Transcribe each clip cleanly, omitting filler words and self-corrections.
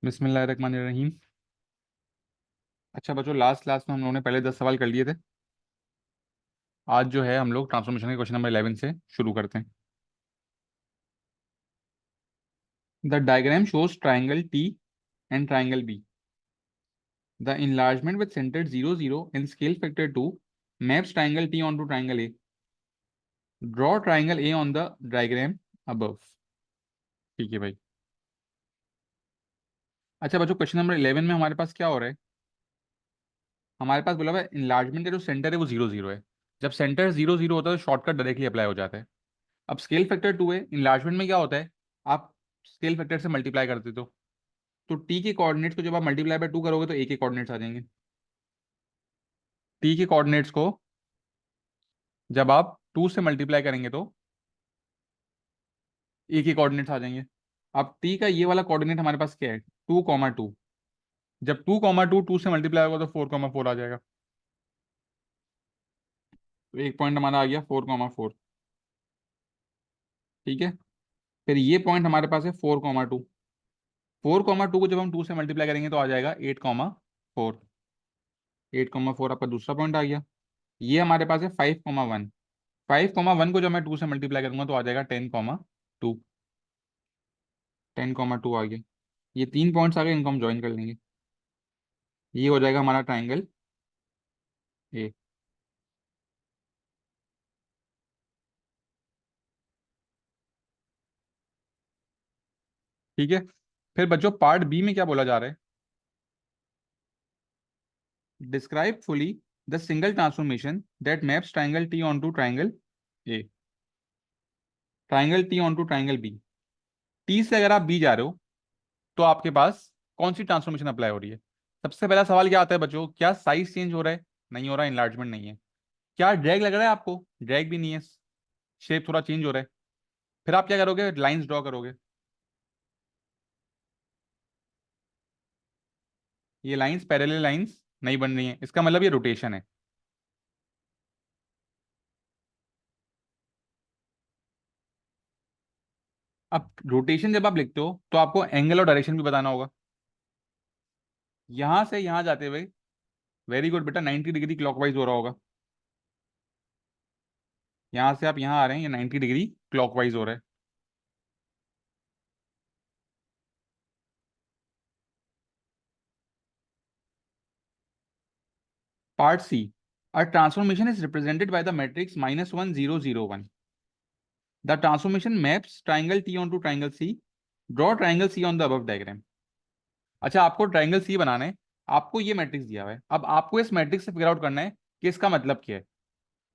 बिस्मिल्लाहिर्रहमानिर्रहीम। अच्छा बच्चों, लास्ट क्लास में हम लोगों ने पहले 10 सवाल कर लिए थे। आज जो है हम लोग ट्रांसफॉर्मेशन के क्वेश्चन नंबर 11 से शुरू करते हैं। The diagram shows triangle T and triangle B. The enlargement with center 0 0 and scale factor 2 maps triangle T onto triangle A. Draw triangle A on the diagram above. ठीक है भाई। अच्छा बच्चों, क्वेश्चन नंबर 11 में हमारे पास क्या हो रहा है? हमारे पास बोला हुआ है इनलार्जमेंट का जो सेंटर है वो 0 0 है। जब सेंटर 0 0 होता है तो शॉर्टकट डायरेक्टली अप्लाई हो जाता है। अब स्केल फैक्टर 2 है, इनलार्जमेंट में क्या होता है? आप स्केल फैक्टर से मल्टीप्लाई कर देते हो। तो टी के कोऑर्डिनेट्स को जब आप मल्टीप्लाई बाय 2 करोगे तो ए के कोऑर्डिनेट्स आ जाएंगे। टी के कोऑर्डिनेट्स को जब आप 2 से मल्टीप्लाई करेंगे तो ए के कोऑर्डिनेट्स आ जाएंगे। अब टी का ये वाला कोऑर्डिनेट हमारे पास क्या है? 2 2। जब 2 2 से मल्टीप्लाई होगा तो 4 4 आ जाएगा। तो एक पॉइंट हमारा आ गया 4 4। ठीक है। फिर ये पॉइंट हमारे पास है 4 2। 4 2 को जब हम 2 से मल्टीप्लाई करेंगे तो आ जाएगा 8 4। 8 4 आपका दूसरा पॉइंट आ गया। ये हमारे पास है 5 1। 5 1 को जब मैं 2 से मल्टीप्लाई करूंगा तो आ जाएगा 10 2। 10 2 आ गया। ये तीन पॉइंट्स आ गए, इनको हम ज्वाइन कर लेंगे। ये हो जाएगा हमारा ट्राइंगल ए। ठीक है। फिर बच्चों पार्ट बी में क्या बोला जा रहा है? Describe fully the single transformation that maps triangle T on to triangle A, triangle T on to triangle B. T से अगर आप बी जा रहे हो तो आपके पास कौन सी ट्रांसफॉर्मेशन अप्लाई हो रही है? सबसे पहला सवाल क्या आता है बच्चों? क्या साइज चेंज हो रहा है? नहीं हो रहा, इन्लार्जमेंट नहीं है। क्या ड्रैग लग रहा है आपको? ड्रैग भी नहीं है। शेप थोड़ा चेंज हो रहा है। फिर आप क्या करोगे? लाइंस ड्रॉ करोगे। ये लाइंस पैरेलल लाइंस नहीं बन रही हैं, इसका मतलब ये रोटेशन है। अब रोटेशन जब आप लिखते हो तो आपको एंगल और डायरेक्शन भी बताना होगा। यहां से यहां जाते हुए, वेरी गुड बेटा, 90 डिग्री क्लॉकवाइज हो रहा होगा। यहां से आप यहां आ रहे हैं, ये 90 डिग्री क्लॉकवाइज हो रहा है। Part C, a transformation is represented by the matrix -1 0 0 1। The transformation maps triangle T on to triangle C. Draw triangle C on the above diagram. अच्छा, आपको ट्राइंगल सी बनाना है। आपको ये मैट्रिक्स दिया हुआ है, अब आपको इस मैट्रिक्स से फिगर आउट करना है कि इसका मतलब क्या है।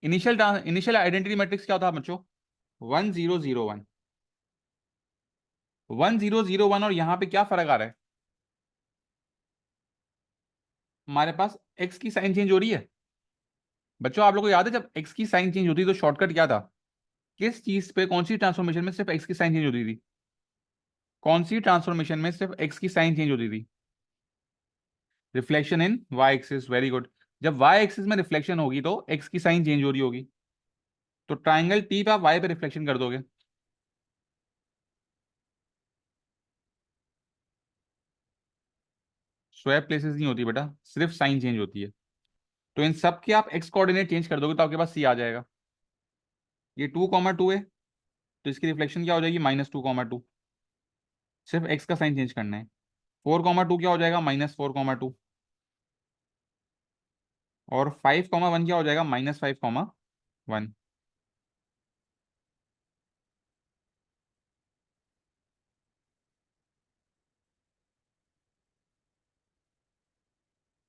इनिशियल आइडेंटिटी मैट्रिक्स क्या होता है बच्चों? 1 0 0 1। 1 0 0 1 और यहाँ पे क्या फर्क आ रहा है? हमारे पास एक्स की साइन चेंज हो रही है। बच्चों आप लोगों को याद है जब एक्स की साइन चेंज होती है तो शॉर्टकट क्या था? किस चीज पे, कौन सी ट्रांसफॉर्मेशन में सिर्फ एक्स की साइन चेंज होती थी? कौन सी ट्रांसफॉर्मेशन में सिर्फ एक्स की साइन चेंज होती थी? Reflection in Y axis, very good. जब वाई एक्सिस में रिफ्लेक्शन होगी तो एक्स की साइन चेंज हो रही होगी। तो ट्राइंगल टी पे आप वाई पे रिफ्लेक्शन कर दोगे। स्वैप प्लेसेस नहीं होती बेटा, सिर्फ साइन चेंज होती है। तो इन सब के आप एक्स कोऑर्डिनेट चेंज कर दोगे तो आपके पास सी आ जाएगा। ये 2 2 है तो इसकी रिफ्लेक्शन क्या हो जाएगी? -2 2। सिर्फ एक्स का साइन चेंज करना है। 4 2 क्या हो जाएगा? -4 2। और 5 1 क्या हो जाएगा? -5 1।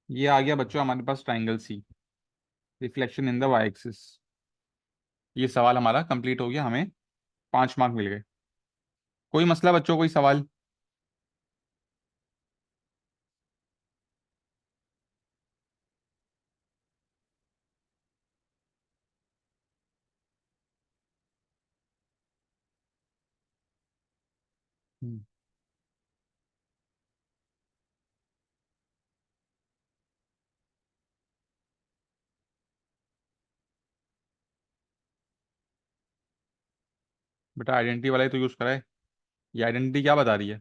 ये आ गया बच्चों हमारे पास triangle C, reflection in the Y axis. ये सवाल हमारा कंप्लीट हो गया, हमें 5 मार्क मिल गए। कोई मसला बच्चों, कोई सवाल? हम्म, बेटा आइडेंटिटी वाला ही तो यूज करा है। ये आइडेंटिटी क्या बता रही है?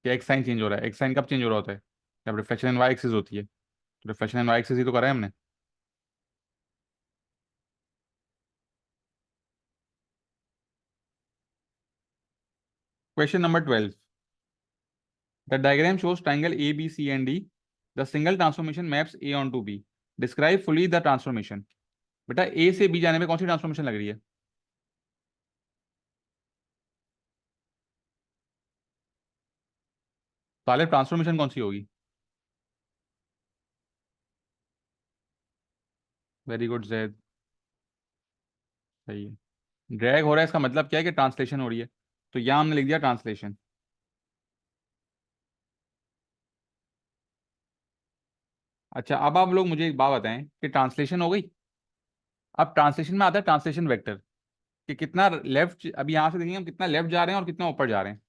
कि एक्स साइन चेंज हो रहा है। एक्स साइन कब चेंज हो रहा होता है? जब रिफ्लेक्शन इन वाई एक्सिस होती है। तो रिफ्लेक्शन इन वाई एक्सिस ही तो करा है हमने। Question number 12। The diagram shows triangle A B C and D. The single transformation maps A on to B. Describe fully the transformation. बेटा A से बी जाने में कौन सी ट्रांसफॉर्मेशन लग रही है? साले ट्रांसफॉर्मेशन कौन सी होगी? Very good Zaid. सही है। ड्रैग हो रहा है इसका मतलब क्या है कि ट्रांसलेशन हो रही है। तो यहाँ हमने लिख दिया ट्रांसलेशन। अच्छा, अब आप लोग मुझे एक बात बताएं कि ट्रांसलेशन हो गई। अब ट्रांसलेशन में आता है ट्रांसलेशन वेक्टर, कि कितना लेफ्ट, अभी यहाँ से देखेंगे हम कितना लेफ्ट जा रहे हैं और कितना ऊपर जा रहे हैं।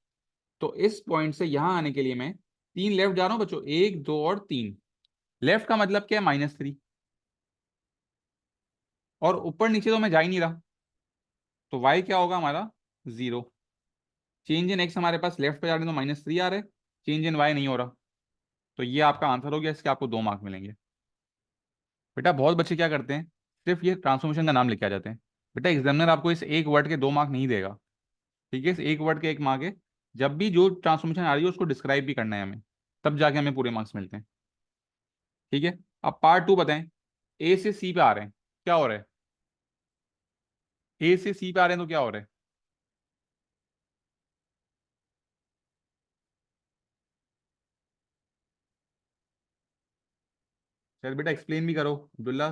तो इस पॉइंट से यहाँ आने के लिए मैं तीन लेफ्ट जा रहा हूँ बच्चों, एक दो और तीन। लेफ्ट का मतलब क्या है? -3। और ऊपर नीचे तो मैं जा ही नहीं रहा। तो वाई क्या होगा हमारा? 0। चेंज इन एक्स हमारे पास लेफ्ट पे जा रहे हैं तो -3 आ रहे हैं। चेंज इन वाई नहीं हो रहा। तो ये आपका आंसर हो गया, इसके आपको 2 मार्क मिलेंगे। बेटा बहुत बच्चे क्या करते हैं, सिर्फ ये ट्रांसफॉर्मेशन का नाम लिखे आ जाते हैं। बेटा एग्जामिनर आपको इस एक वर्ड के 2 मार्क नहीं देगा। ठीक है, इस एक वर्ड के 1 मार्क है। जब भी जो ट्रांसफॉर्मेशन आ रही है उसको डिस्क्राइब भी करना है हमें, तब जाके हमें पूरे मार्क्स मिलते हैं। ठीक है। अब पार्ट 2 बताएं। ए से सी पे आ रहे हैं, क्या हो रहा है? ए से सी पे आ रहे हैं तो क्या हो रहा है? शायद बेटा एक्सप्लेन भी करो अब्दुल्ला।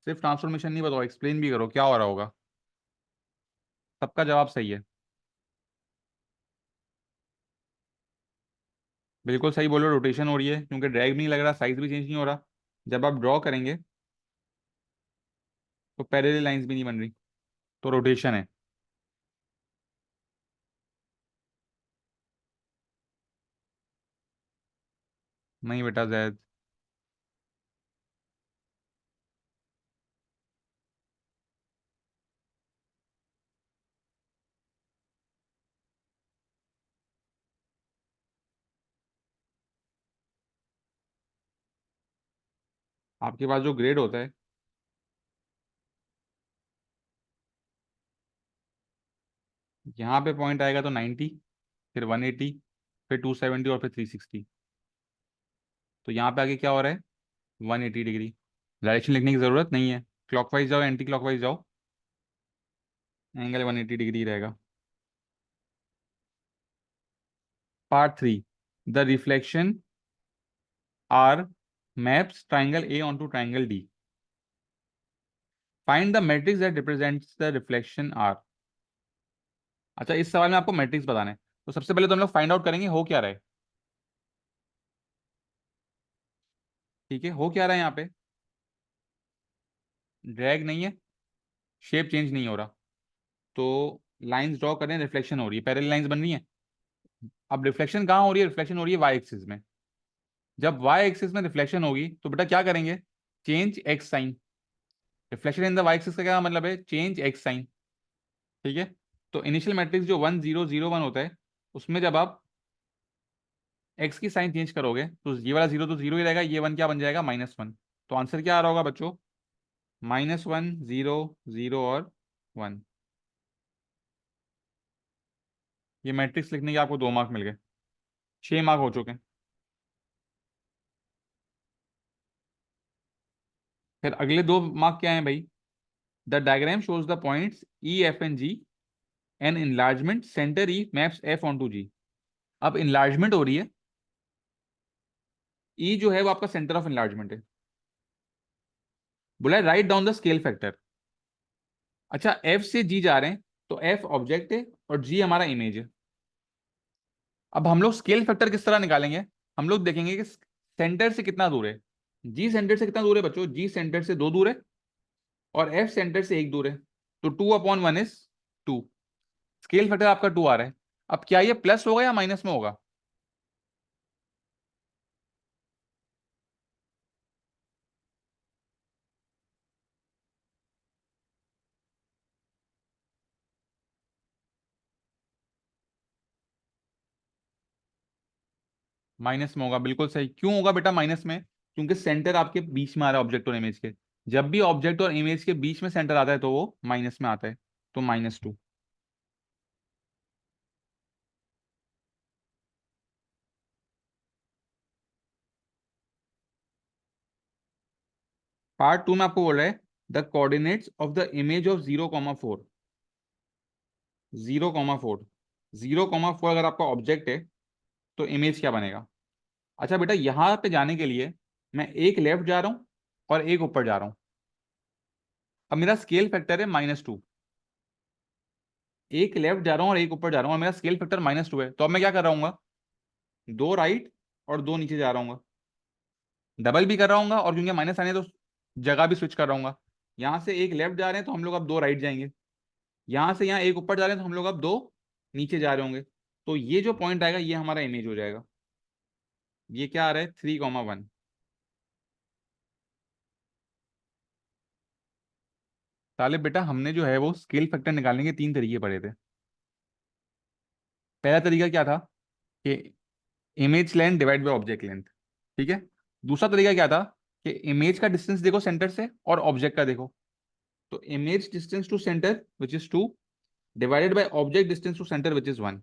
सिर्फ ट्रांसफॉर्मेशन नहीं बताओ, एक्सप्लेन भी करो क्या हो रहा होगा। सबका जवाब सही है। बिल्कुल सही बोलो, रोटेशन हो रही है क्योंकि ड्रैग भी नहीं लग रहा, साइज भी चेंज नहीं हो रहा। जब आप ड्रॉ करेंगे तो पैरेलल लाइंस भी नहीं बन रही, तो रोटेशन है। नहीं बेटा जैद। आपके पास जो ग्रेड होता है, यहाँ पे पॉइंट आएगा तो 90, फिर 180, फिर 270 और फिर 360। तो यहाँ पे आगे क्या हो रहा है? 180 डिग्री। डायरेक्शन लिखने की जरूरत नहीं है, क्लॉकवाइज जाओ एंटी क्लॉकवाइज जाओ, एंगल 180 डिग्री रहेगा। Part 3। The reflection R maps triangle A on to triangle D. Find the matrix that represents the reflection R. अच्छा, इस सवाल में आपको मैट्रिक्स बताना है। तो सबसे पहले तो हम लोग फाइंड आउट करेंगे हो क्या रहा है। ठीक है, हो क्या रहा है यहाँ पे? ड्रैग नहीं है, शेप चेंज नहीं हो रहा। तो लाइंस ड्रॉ करें, रिफ्लेक्शन हो रही है, पैरेलल लाइंस बन रही है। अब रिफ्लेक्शन कहाँ हो रही है? रिफ्लेक्शन हो रही है वाई एक्सिस में। जब वाई एक्सिस में रिफ्लेक्शन होगी तो बेटा क्या करेंगे? Change X sign. Reflection in the Y axis का क्या मतलब है? Change X sign. ठीक है। तो इनिशियल मैट्रिक्स जो 1001 होता है, उसमें जब आप एक्स की साइन चेंज करोगे तो ये वाला जीरो तो जीरो ही रहेगा, ये वन क्या बन जाएगा? -1। तो आंसर क्या आ रहा होगा बच्चों? -1, 0, 0 और 1। ये मैट्रिक्स लिखने के आपको 2 मार्क मिल गए, 6 मार्क हो चुके हैं। फिर अगले 2 मार्क क्या है भाई? The diagram shows the points E F and G an enlargement centre E maps F onto G. अब इनलार्जमेंट हो रही है, ई जो है वो आपका सेंटर ऑफ इनलार्जमेंट है। बोला है right down the scale factor. अच्छा, एफ से जी जा रहे हैं, तो एफ ऑब्जेक्ट है और जी हमारा इमेज है। अब हम लोग स्केल फैक्टर किस तरह निकालेंगे? हम लोग देखेंगे कि सेंटर से कितना दूर है। जी सेंटर से कितना दूर है बच्चों? जी सेंटर से 2 दूर है, और एफ सेंटर से 1 दूर है। तो 2/1 इज 2। स्केल फैक्टर आपका 2 आ रहा है। अब क्या ये प्लस होगा या माइनस में होगा? माइनस में होगा, बिल्कुल सही। क्यों होगा बेटा माइनस में? क्योंकि सेंटर आपके बीच में आ रहा है ऑब्जेक्ट और इमेज के। जब भी ऑब्जेक्ट और इमेज के बीच में सेंटर आता है तो वो माइनस में आता है, तो -2। पार्ट टू में आपको बोल रहा है the coordinates of the image of 0,4। 0,4, 0,4 अगर आपका ऑब्जेक्ट है तो इमेज क्या बनेगा? अच्छा बेटा, यहां पे जाने के लिए मैं एक लेफ्ट जा रहा हूं और एक ऊपर जा रहा हूं। अब मेरा स्केल फैक्टर है -2। एक लेफ्ट जा रहा हूं और एक ऊपर जा रहा हूं और मेरा स्केल फैक्टर -2 है, तो अब मैं क्या कर रहा हूँ? दो राइट और दो नीचे जा रहा हूँ। डबल भी कर रहा हूँ, और क्योंकि माइनस आने तो जगह भी स्विच कर रहा हूँ। यहाँ से एक लेफ्ट जा रहे हैं तो हम लोग अब दो राइट जाएंगे। यहाँ से यहाँ एक ऊपर जा रहे हैं तो हम लोग अब दो नीचे जा रहे होंगे। तो ये जो पॉइंट आएगा ये हमारा इमेज हो जाएगा। ये क्या आ रहा है? 3,1। ताले बेटा, हमने जो है वो स्केल फैक्टर निकालने के तीन तरीके पढ़े थे। पहला तरीका क्या था कि image length divide by object length. ठीक है। दूसरा तरीका क्या था कि इमेज का डिस्टेंस देखो सेंटर से और ऑब्जेक्ट का देखो। तो image distance to centre which is 2 divided by object distance to centre which is 1।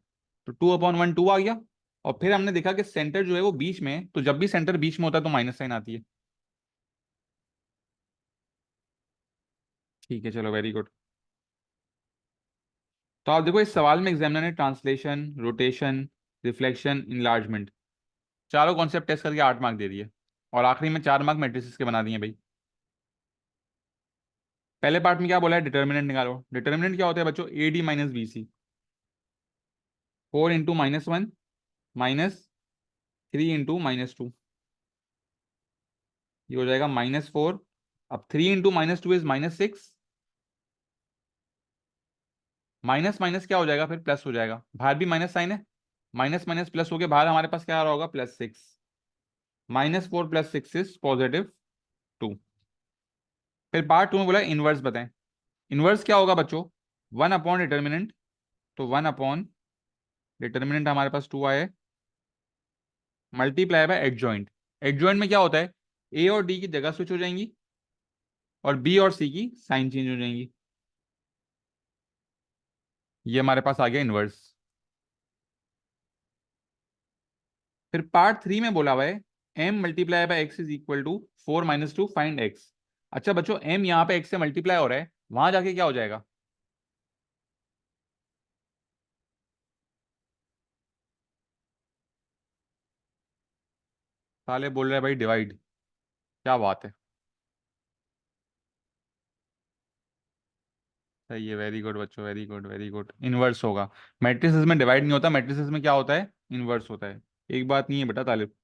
तो 2/1 2 आ गया। और फिर हमने देखा कि सेंटर जो है वो बीच में है, तो जब भी सेंटर बीच में होता है तो माइनस साइन आती है। ठीक है, चलो, वेरी गुड। तो आप देखो इस सवाल में एग्जामिनर ने ट्रांसलेशन, रोटेशन, रिफ्लेक्शन, इनलार्जमेंट, चारों कॉन्सेप्ट टेस्ट करके 8 मार्क दे दिए। और आखिरी में 4 मार्क मैट्रिसेस के बना दिए भाई। पहले पार्ट में क्या बोला है? डिटर्मिनेंट निकालो। डिटर्मिनेंट क्या होता है बच्चों? AD - BC। 4 × -1 -3 × -2। ये हो जाएगा -4। अब 3 × -2 इज -6। माइनस माइनस क्या हो जाएगा? फिर प्लस हो जाएगा, बाहर भी माइनस साइन है। माइनस माइनस प्लस हो गया, बाहर हमारे पास क्या आ रहा होगा? +6। -4 + 6 इज +2। फिर पार्ट टू में बोला इनवर्स बताएं। इनवर्स क्या होगा बच्चों? 1/डिटर्मिनेंट। तो 1/डिटर्मिनेंट हमारे पास 2 आया है, मल्टीप्लाई बाय एडजॉइंट। एडजॉइंट में क्या होता है? ए और डी की जगह स्विच हो जाएंगी और बी और सी की साइन चेंज हो जाएंगी। ये हमारे पास आ गया इनवर्स। फिर पार्ट थ्री में बोला हुआ है m × x is equal to 4 - 2 find x। अच्छा बच्चों, m यहाँ पे x से मल्टीप्लाई हो रहा है, वहां जाके क्या हो जाएगा? साले बोल रहे हैं भाई डिवाइड। क्या बात है। सही है, वेरी गुड बच्चों, very good very good. Inverse होगा। मैट्रिसेस में डिवाइड नहीं होता, मैट्रिसेस में क्या होता है? इनवर्स होता है। एक बात नहीं है बेटा तालिब।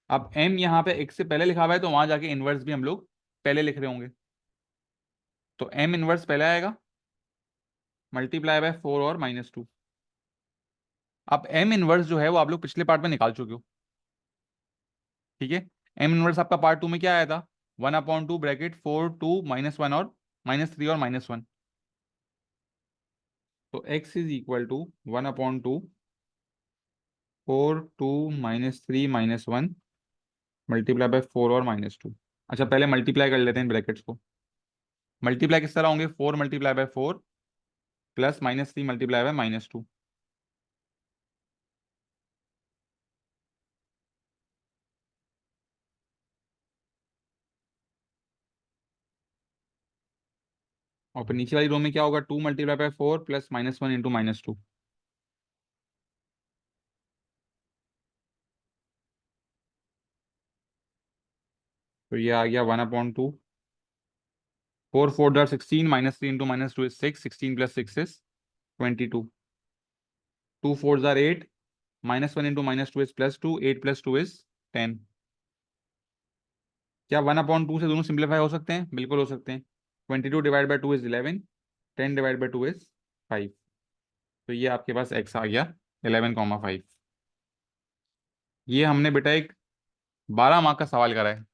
अब m यहाँ पे x से पहले लिखा हुआ है तो वहां जाके इनवर्स भी हम लोग पहले लिख रहे होंगे। तो m इनवर्स पहले आएगा, मल्टीप्लाई बाय 4 और -2। अब m इनवर्स जो है वो आप लोग पिछले पार्ट में निकाल चुके हो। ठीक है। एम इनवर्स आपका पार्ट टू में क्या आया था? 1/2 ब्रैकेट 4 2 -1 और -3 और -1। तो x is equal to 1/2 4 2 -3 -1 multiply by 4 और -2। अच्छा पहले मल्टीप्लाई कर लेते हैं ब्रैकेट्स को। मल्टीप्लाई किस तरह होंगे? 4 × 4 प्लस -3 मल्टीप्लाई बाय -2। और फिर नीचे वाली रो में क्या होगा? 2 × 4 प्लस -1 × -2। तो ये आ गया 1/2। 4 4 16, -3 × -2 इज 6, 16 + 6 इज 22। 2 4 8, -1 × -2 is +2, 8 + 2 is 10। क्या 1/2 से दोनों सिंप्लीफाई हो सकते हैं? बिल्कुल हो सकते हैं। 22 ÷ 2 इज 11, 10 ÷ 2 इज 5। तो ये आपके पास x आ गया 11,5। ये हमने बेटा एक 12 मार्क का सवाल करा है।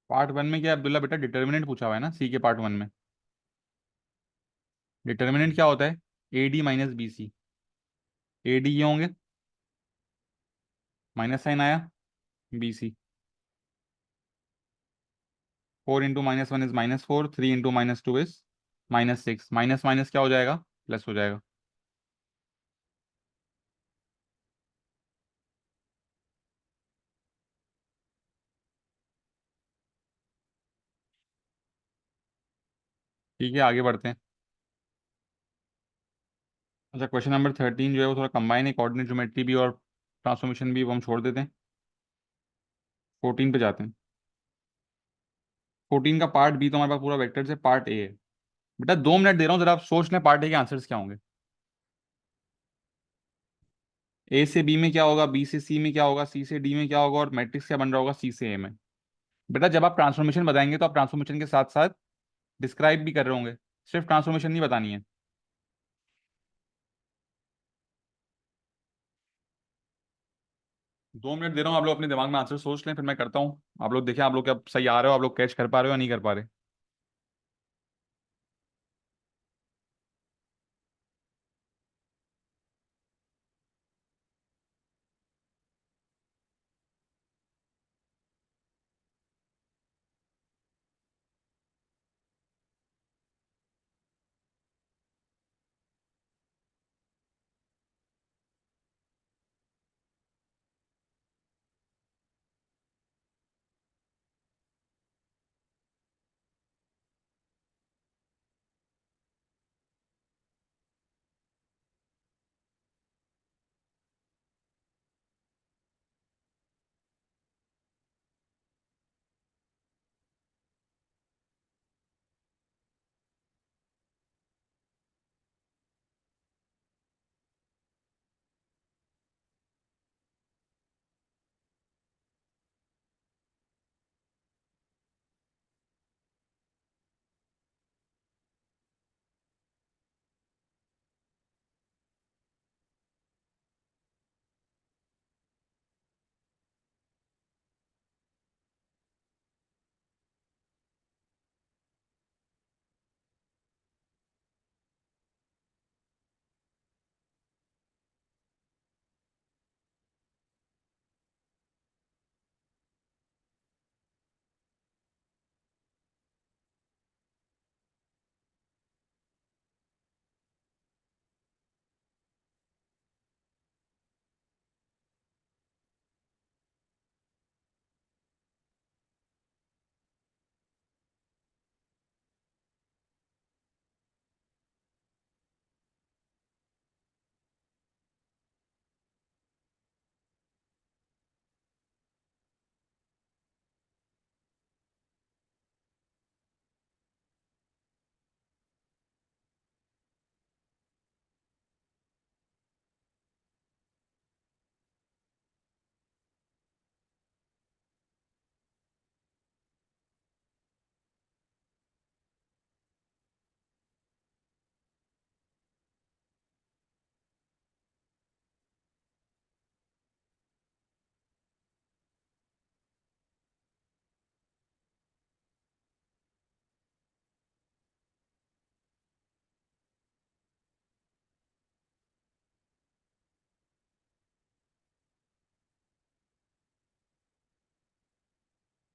पार्ट वन में क्या अब्दुल्ला बेटा डिटर्मिनेंट पूछा हुआ है ना, सी के पार्ट वन में। डिटर्मिनेंट क्या होता है? A D minus B C. A D ये होंगे, माइनस साइन आया, B C. 4 × -1 is -4, 3 × -2 is -6, minus minus क्या हो जाएगा? प्लस हो जाएगा। ठीक है, आगे बढ़ते हैं। अच्छा, क्वेश्चन नंबर 13 जो है वो थोड़ा कंबाइन है, कोऑर्डिनेट ज्योमेट्री भी और ट्रांसफॉर्मेशन भी, वो हम छोड़ देते हैं। 14 पे जाते हैं। 14 का पार्ट बी तो हमारे पास पूरा वेक्टर से पार्ट ए है। बेटा 2 मिनट दे रहा हूँ, जरा आप सोच लें पार्ट ए के आंसर्स क्या होंगे। ए से बी में क्या होगा, बी से सी में क्या होगा, सी से डी में क्या होगा, और मैट्रिक्स क्या बन रहा होगा सी से ए में। बेटा जब आप ट्रांसफॉर्मेशन बताएंगे तो आप ट्रांसफॉर्मेशन के साथ साथ डिस्क्राइब भी कर रहे होंगे, सिर्फ ट्रांसफॉर्मेशन नहीं बतानी है। 2 मिनट दे रहा हूँ, आप लोग अपने दिमाग में आंसर सोच लें, फिर मैं करता हूँ। आप लोग देखें, आप लोग क्या सही आ रहे हो, आप लोग कैच कर पा रहे हो या नहीं कर पा रहे।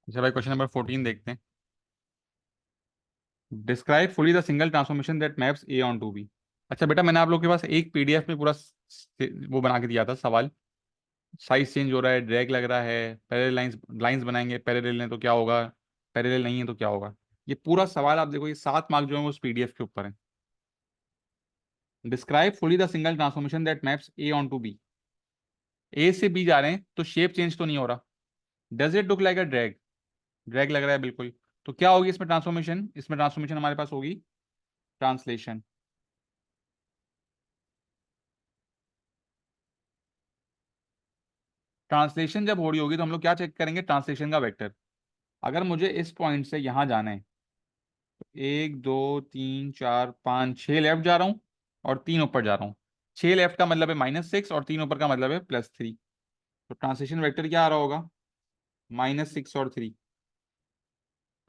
अच्छा भाई, क्वेश्चन नंबर 14 देखते हैं। Describe fully the single transformation that maps A on to B. अच्छा बेटा, मैंने आप लोग के पास एक पीडीएफ में पूरा वो बना के दिया था सवाल। साइज चेंज हो रहा है, ड्रैग लग रहा है, पैरेलल लाइंस लाइंस बनाएंगे, पैरेलल है तो क्या होगा, पैरेलल नहीं है तो क्या होगा। ये पूरा सवाल आप देखो, ये 7 मार्क जो है वो उस पीडीएफ के ऊपर है। Describe fully the single transformation that maps A on to B. A से बी जा रहे हैं तो शेप चेंज तो नहीं हो रहा। Does it look like a drag? Drag लग रहा है बिल्कुल। तो क्या होगी इसमें ट्रांसफॉर्मेशन? इसमें ट्रांसफॉर्मेशन हमारे पास होगी ट्रांसलेशन। ट्रांसलेशन जब हो रही होगी तो हम लोग क्या चेक करेंगे? ट्रांसलेशन का वेक्टर। अगर मुझे इस पॉइंट से यहां जाना है, 1 2 3 4 5 6 लेफ्ट जा रहा हूँ और 3 ऊपर जा रहा हूँ। 6 लेफ्ट का मतलब है -6 और 3 ऊपर का मतलब है +3। तो ट्रांसलेशन वेक्टर क्या आ रहा होगा? -6 और 3।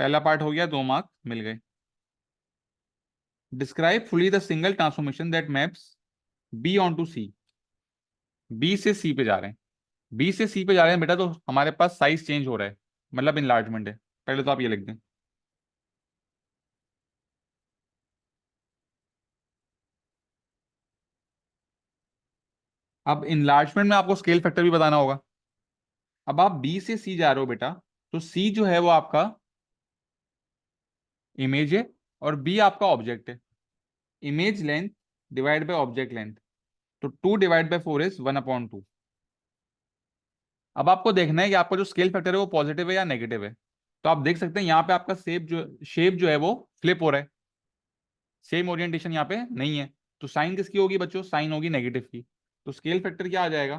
पहला पार्ट हो गया, 2 मार्क मिल गए। Describe fully the single transformation that maps B onto C. B से सी पे जा रहे हैं। बी से सी पे जा रहे हैं बेटा, तो हमारे पास साइज चेंज हो रहा है, मतलब इनलार्जमेंट है। पहले तो आप ये लिख दें। अब इनलार्जमेंट में आपको स्केल फैक्टर भी बताना होगा। अब आप बी से सी जा रहे हो बेटा, तो सी जो है वो आपका इमेज है, और बी आपका ऑब्जेक्ट है। Image length divide by object length, तो 2 डिवाइड बाय 4 इज 1/2। अब आपको देखना है कि आपका जो स्केल फैक्टर है वो पॉजिटिव है या नेगेटिव है। तो आप देख सकते हैं यहाँ पे आपका शेप जो है वो फ्लिप हो रहा है। सेम ओरिएंटेशन यहाँ पे नहीं है। तो साइन किसकी होगी बच्चों? साइन होगी नेगेटिव की। तो स्केल फैक्टर क्या आ जाएगा?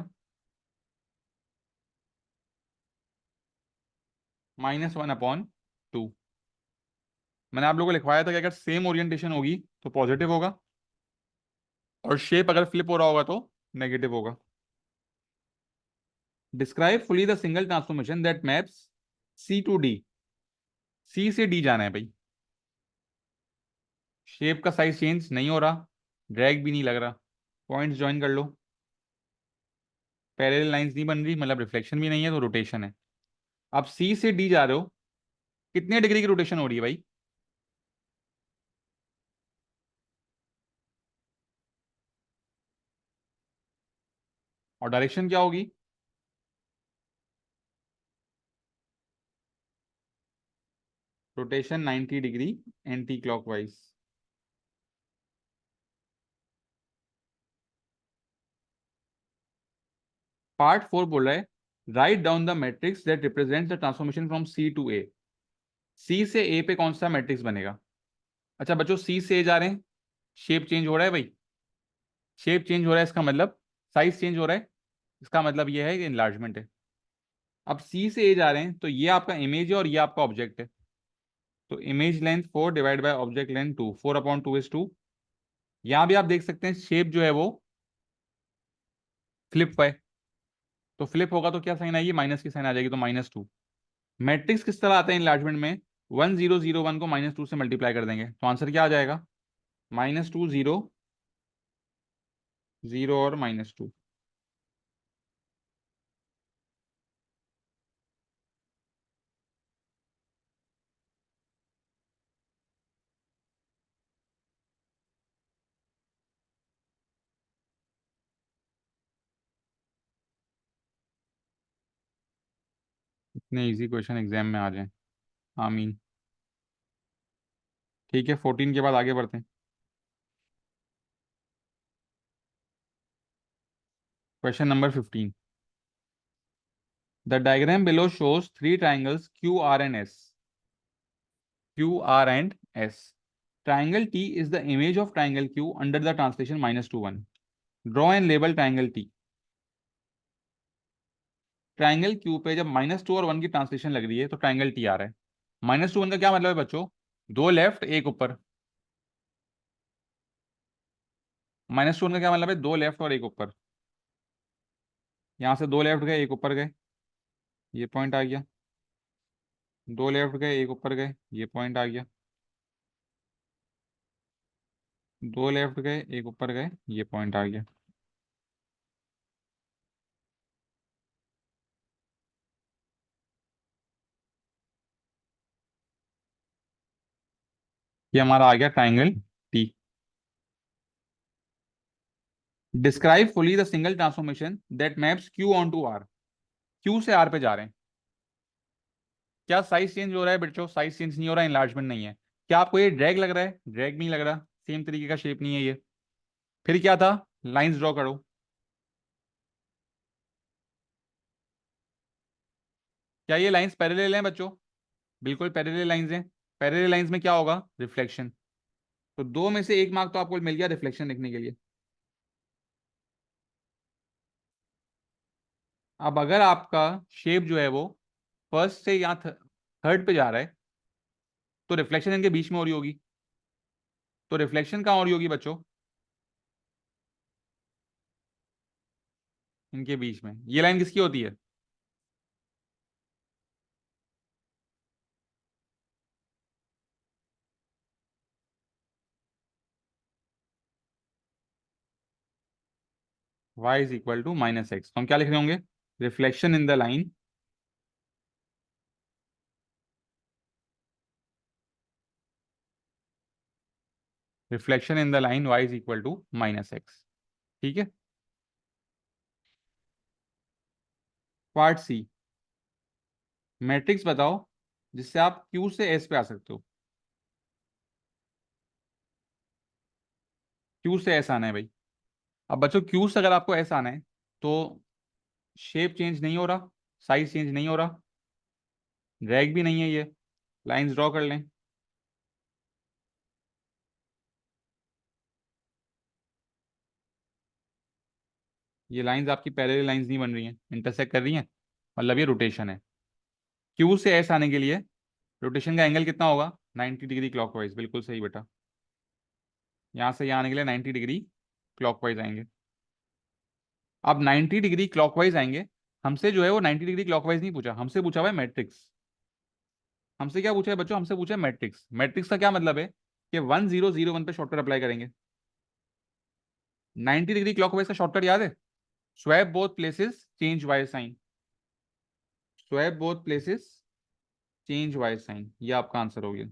-1/2। मैंने आप लोगों को लिखवाया था कि अगर सेम ओरिएंटेशन होगी तो पॉजिटिव होगा, और शेप अगर फ्लिप हो रहा होगा तो नेगेटिव होगा। Describe fully the single transformation that maps C to D. C से डी जाना है भाई। शेप का साइज चेंज नहीं हो रहा, ड्रैग भी नहीं लग रहा। पॉइंट्स ज्वाइन कर लो। पैरेलल लाइंस नहीं बन रही, मतलब रिफ्लेक्शन भी नहीं है, तो रोटेशन है। आप सी से डी जा रहे हो, कितने डिग्री की रोटेशन हो रही है भाई? और डायरेक्शन क्या होगी? Rotation 90 degree anticlockwise. Part 4 बोल रहा है, right down the matrix that represent the transformation from C to A. C से ए पे कौन सा मैट्रिक्स बनेगा? अच्छा बच्चों, सी से ए जा रहे हैं, शेप चेंज हो रहा है भाई। शेप चेंज हो रहा है, इसका मतलब साइज चेंज हो रहा है, इसका मतलब ये है कि इनलार्जमेंट है। अब सी से ए जा रहे हैं, तो ये आपका इमेज है और ये आपका ऑब्जेक्ट है। तो image length 4 divide by object length 2, 4/2 is 2। यहाँ भी आप देख सकते हैं शेप जो है वो फ्लिप है। तो फ्लिप होगा तो क्या साइन आएगी? माइनस की साइन आ जाएगी, तो -2। मैट्रिक्स किस तरह आता है इनलार्जमेंट में? 1001 को -2 से मल्टीप्लाई कर देंगे, तो आंसर क्या आ जाएगा? -2 0 0 और -2। इतने इजी क्वेश्चन एग्जाम में आ जाए, आमीन। ठीक है, 14 के बाद आगे बढ़ते हैं। Question number 15। The diagram below shows 3 triangles QR and S। QR and S। Triangle T is the image of triangle Q under the translation -2 1। Draw and label triangle T। Triangle Q पे जब -2 और 1 की translation लग रही है तो triangle T आ रहा है। -2 1 का क्या मतलब है बच्चों? दो लेफ्ट एक ऊपर। -1 का क्या मतलब है? दो लेफ्ट और एक ऊपर। यहाँ से दो लेफ्ट गए एक ऊपर गए, ये पॉइंट आ गया। दो लेफ्ट गए एक ऊपर गए, ये पॉइंट आ गया। दो लेफ्ट गए एक ऊपर गए, ये पॉइंट आ गया। ये हमारा आ गया triangle T. Describe fully the single transformation that maps Q onto R. Q से आर पे जा रहे हैं। क्या साइज चेंज हो रहा है बच्चों? साइज चेंज नहीं हो रहा, इनलार्जमेंट नहीं है। क्या आपको ये ड्रैग लग रहा है? ड्रैग नहीं लग रहा, सेम तरीके का शेप नहीं है ये। फिर क्या था? लाइंस ड्रॉ करो। क्या ये लाइंस पैरेलल हैं बच्चों? बिल्कुल पैरेलल लाइंस हैं। पैरेलल लाइंस में क्या होगा? रिफ्लेक्शन। तो दो में से एक मार्क तो आपको मिल गया रिफ्लेक्शन लिखने के लिए। अब अगर आपका शेप जो है वो फर्स्ट से यहाँ थर्ड पे जा रहा है, तो रिफ्लेक्शन इनके बीच में हो रही होगी। तो रिफ्लेक्शन कहाँ हो रही होगी बच्चों? इनके बीच में। ये लाइन किसकी होती है? y is equal to minus x, तो हम क्या लिख रहे होंगे, reflection in the line, reflection in the line y is equal to minus x. ठीक है। पार्ट सी, मैट्रिक्स बताओ जिससे आप Q से S पे आ सकते हो। Q से S आना है भाई। अब बच्चों Q से अगर आपको S आना है तो शेप चेंज नहीं हो रहा, साइज चेंज नहीं हो रहा, ड्रैग भी नहीं है, ये लाइंस ड्रॉ कर लें। ये लाइंस आपकी पैरेलल लाइंस नहीं बन रही हैं, इंटरसेक्ट कर रही हैं, मतलब ये रोटेशन है। Q से S आने के लिए रोटेशन का एंगल कितना होगा, 90 डिग्री क्लॉकवाइज, बिल्कुल सही बेटा। यहाँ से यहाँ आने के लिए 90 डिग्री क्लॉकवाइज आएंगे। अब 90 डिग्री क्लॉकवाइज आएंगे, हमसे जो है वो 90 डिग्री क्लॉकवाइज नहीं पूछा, हमसे पूछा हुआ है मैट्रिक्स। हमसे क्या पूछा है बच्चों, हमसे पूछा है मैट्रिक्स। मैट्रिक्स का क्या मतलब है कि 1001 पे शॉर्टकट अप्लाई करेंगे। 90 डिग्री क्लॉकवाइज का शॉर्टकट याद है, swap both places change y sign, swap both places change y sign, ये आपका आंसर हो गया।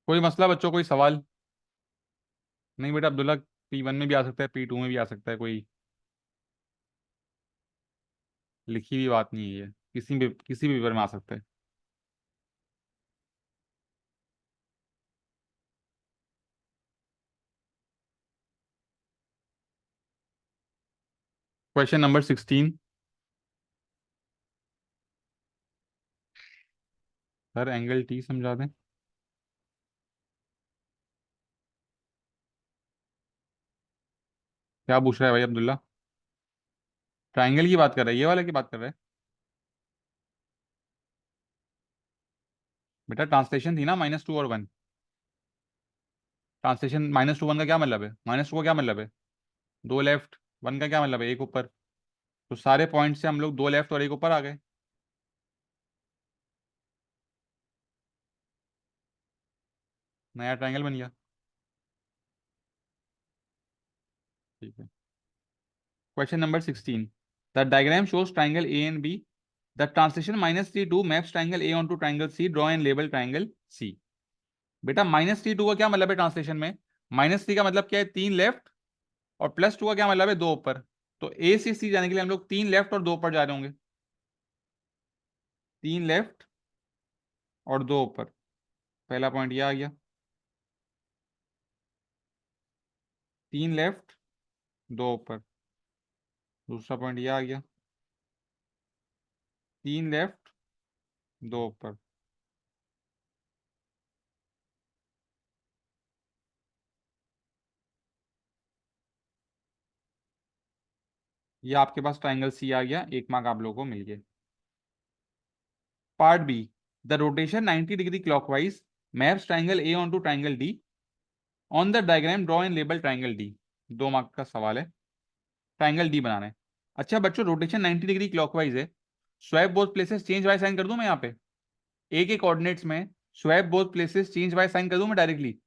कोई मसला बच्चों, कोई सवाल? नहीं बेटा अब्दुल्ला, P1 में भी आ सकता है, P2 में भी आ सकता है, कोई लिखी हुई बात नहीं है ये, किसी भी पेपर में आ सकता है। Question number 16। Sir angle T समझा दें। क्या पूछ रहा है भाई अब्दुल्ला? ट्राइंगल की बात कर रहा है, ये वाले की बात कर रहा है? बेटा ट्रांसलेशन थी ना, -2 और 1। ट्रांसलेशन -2 1 का क्या मतलब है, -2 का क्या मतलब है, दो लेफ्ट, 1 का क्या मतलब है, एक ऊपर। तो सारे पॉइंट से हम लोग दो लेफ्ट और एक ऊपर आ गए। नया ट्राइंगल बन गया। ठीक है। Question number 16, the diagram shows triangle A and B, the translation -3 2 maps triangle A on to triangle C, draw and label triangle C. बेटा -3 2 का क्या मतलब है ट्रांसलेशन में, -3 का मतलब क्या है, 3 लेफ्ट, और +2 का क्या मतलब है, दो ऊपर। तो ए से सी जाने के लिए हम लोग 3 लेफ्ट और दो ऊपर जा रहे होंगे, 3 लेफ्ट और दो ऊपर। पहला पॉइंट ये आ गया, 3 लेफ्ट दो ऊपर। दूसरा पॉइंट ये आ गया, 3 लेफ्ट दो ऊपर। ये आपके पास ट्राइंगल सी आ गया, 1 मार्क आप लोगों को मिल गया। Part B, the rotation 90 degree clockwise maps triangle A on to triangle D, on the diagram draw and label triangle D. 2 mark का सवाल है, ट्राइंगल डी बनाना है। अच्छा बच्चों, रोटेशन 90 डिग्री क्लॉकवाइज है, swap both places change by sign कर दूं मैं यहाँ पे, ए के कोऑर्डिनेट्स में swap both places change by sign कर दूं मैं डायरेक्टली?